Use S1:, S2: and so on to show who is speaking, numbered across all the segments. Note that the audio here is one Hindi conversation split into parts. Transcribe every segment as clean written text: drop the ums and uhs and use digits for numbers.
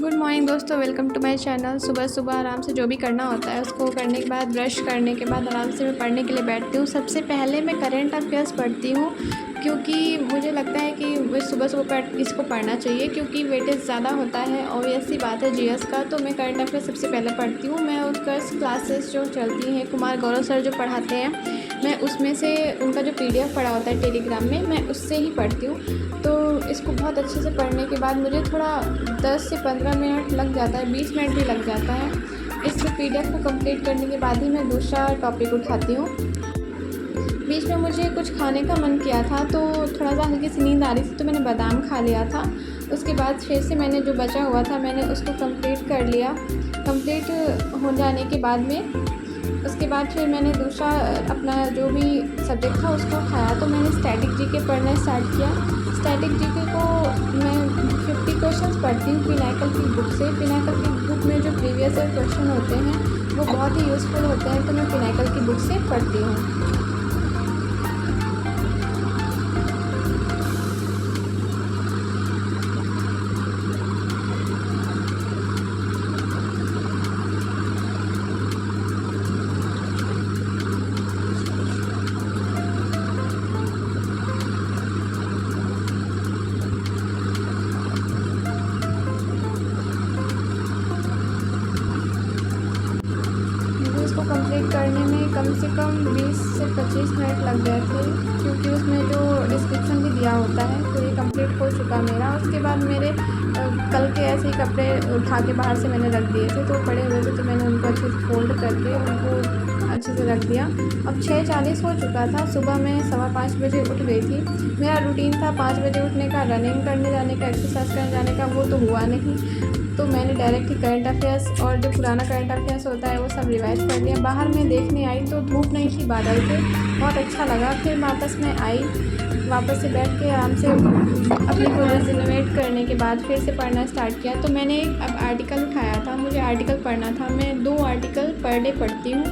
S1: गुड मॉर्निंग दोस्तों, वेलकम टू माय चैनल। सुबह सुबह आराम से जो भी करना होता है उसको करने के बाद ब्रश करने के बाद आराम से मैं पढ़ने के लिए बैठती हूँ। सबसे पहले मैं करंट अफेयर्स पढ़ती हूँ क्योंकि मुझे लगता है कि वो सुबह सुबह इसको पढ़ना चाहिए क्योंकि वेटेज ज़्यादा होता है। ऑब्वियस सी बात है जीएस का, तो मैं करंट अफेयर्स सबसे पहले पढ़ती हूँ। मैं उसका क्लासेस जो चलती हैं, कुमार गौरव सर जो पढ़ाते हैं, मैं उसमें से उनका जो पीडीएफ पढ़ा होता है टेलीग्राम में, मैं उससे ही पढ़ती हूँ। तो इसको बहुत अच्छे से पढ़ने के बाद मुझे थोड़ा 10 से 15 मिनट लग जाता है, 20 मिनट भी लग जाता है। इस पीडीएफ को कंप्लीट करने के बाद ही मैं दूसरा टॉपिक उठाती हूँ। बीच में मुझे कुछ खाने का मन किया था तो थोड़ा सा हल्की सी नींद आ रही थी, तो मैंने बादाम खा लिया था। उसके बाद फिर से मैंने जो बचा हुआ था मैंने उसको कंप्लीट कर लिया। कंप्लीट हो जाने के बाद में उसके बाद फिर मैंने दूसरा अपना जो भी सब्जेक्ट था उसको उठाया, तो मैंने स्टैटिक जीके पढ़ना स्टार्ट किया। स्टैटिक जीके को मैं 50 क्वेश्चंस पढ़ती हूँ पिनाकल की बुक से। पिनाकल की बुक में जो प्रीवियस ईयर क्वेश्चन होते हैं वो बहुत ही यूज़फुल होते हैं, तो मैं पिनाकल की बुक से पढ़ती हूँ। इसको कंप्लीट करने में कम से कम 20 से 25 मिनट लग गए थे क्योंकि उसमें जो डिस्क्रिप्शन भी दिया होता है। तो ये कंप्लीट हो चुका मेरा। उसके बाद मेरे कल के ऐसे ही कपड़े उठा के बाहर से मैंने रख दिए थे, तो पड़े हुए थे, तो मैंने उनको अच्छे से फोल्ड करके उनको अच्छे से रख दिया। अब 6:40 हो चुका था। सुबह मैं 5:15 बजे उठ गई थी। मेरा रूटीन था 5 बजे उठने का, रनिंग करने जाने का, एक्सरसाइज करने जाने का, वो तो हुआ नहीं। तो मैंने डायरेक्ट ही करंट अफेयर्स और जो पुराना करंट अफेयर्स होता है वो सब रिवाइज कर लिया। बाहर मैं देखने आई तो धूप नहीं थी, बादल थे, बहुत अच्छा लगा। फिर वापस मैं आई, वापस से बैठ के आराम से अपने को रिजर्वेट करने के बाद फिर से पढ़ना स्टार्ट किया। तो मैंने अब आर्टिकल उठाया था, मुझे आर्टिकल पढ़ना था। मैं 2 आर्टिकल पर डे पढ़ती हूँ।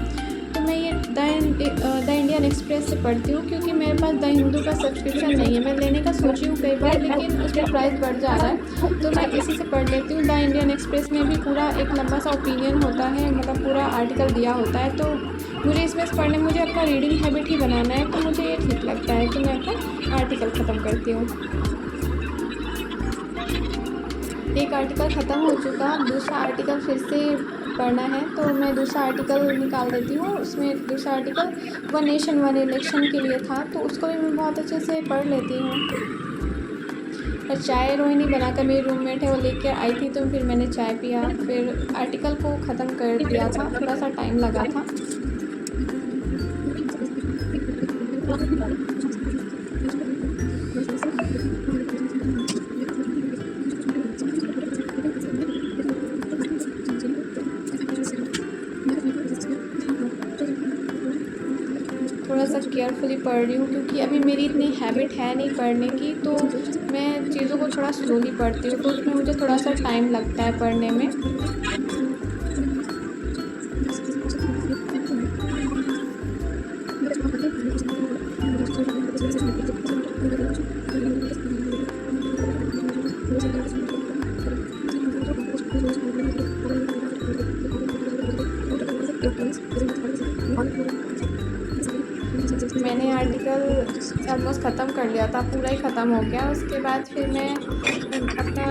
S1: तो मैं ये द इंडियन एक्सप्रेस से पढ़ती हूँ क्योंकि मेरे पास द हिंदू का सब्सक्रिप्शन नहीं है। मैं लेने का सोची हूँ कई बार, लेकिन उसका प्राइस बढ़ जा रहा है, तो मैं इसी से पढ़ लेती हूँ। द इंडियन एक्सप्रेस में भी पूरा एक लंबा सा ओपिनियन होता है, मतलब पूरा आर्टिकल दिया होता है। तो मुझे इसमें से पढ़ने, मुझे अपना रीडिंग हैबिट ही बनाना है, तो मुझे ये ठीक लगता है कि मैं अपना आर्टिकल ख़त्म करती हूँ। एक आर्टिकल ख़त्म हो चुका, दूसरा आर्टिकल फिर से पढ़ना है, तो मैं दूसरा आर्टिकल निकाल देती हूँ। उसमें दूसरा article one nation one election के लिए था, तो उसको भी मैं बहुत अच्छे से पढ़ लेती हूँ। और चाय रोहिणी बनाकर मेरी रूममेट है वो लेकर आई थी, तो फिर मैंने चाय पिया, फिर आर्टिकल को ख़त्म कर दिया था। थोड़ा सा टाइम लगा था। थोड़ा सा केयरफुली पढ़ रही हूँ क्योंकि अभी मेरी इतनी हैबिट है नहीं पढ़ने की, तो मैं चीज़ों को थोड़ा स्लोली पढ़ती हूँ, तो उसमें मुझे थोड़ा सा टाइम लगता है पढ़ने में। मैंने आर्टिकल ऑलमोस्ट ख़त्म कर लिया था, पूरा ही ख़त्म हो गया। उसके बाद फिर मैं अपना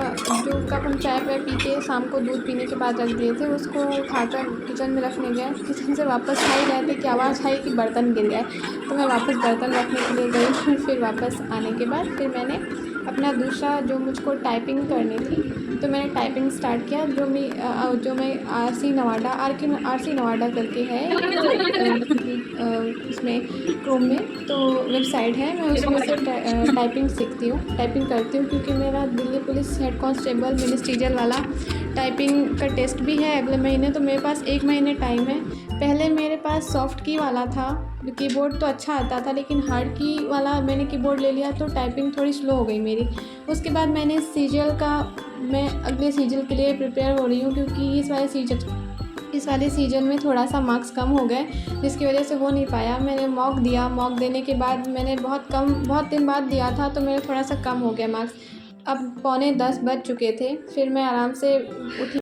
S1: जो कप हम चाय वाय पी के शाम को दूध पीने के बाद रख दिए थे उसको उठाकर किचन में रखने गए। किचन से वापस आ ही रहे थे कि आवाज़ आई कि बर्तन गिर गए, तो मैं वापस बर्तन रखने के लिए गई। फिर वापस आने के बाद फिर मैंने अपना दूसरा जो मुझको टाइपिंग करनी थी, तो मैंने टाइपिंग स्टार्ट किया। जो मैं आरसी नवाडा करके है उसमें क्रोम में तो वेबसाइट है, मैं उसमें से टाइपिंग सीखती हूँ, टाइपिंग करती हूँ क्योंकि मेरा Delhi police head constable ministerial वाला टाइपिंग का टेस्ट भी है अगले महीने, तो मेरे पास 1 महीने टाइम है। पहले मेरे पास सॉफ्ट की वाला था, कीबोर्ड तो अच्छा आता था, लेकिन हार्ड की वाला मैंने कीबोर्ड ले लिया तो टाइपिंग थोड़ी स्लो हो गई मेरी। उसके बाद मैं अगले सीजन के लिए प्रिपेयर हो रही हूँ क्योंकि इस वाले सीजन में थोड़ा सा मार्क्स कम हो गए, जिसकी वजह से हो नहीं पाया। मैंने मॉक दिया, मॉक देने के बाद मैंने बहुत दिन बाद दिया था, तो मेरा थोड़ा सा कम हो गया मार्क्स। अब 9:45 बज चुके थे। फिर मैं आराम से उठी।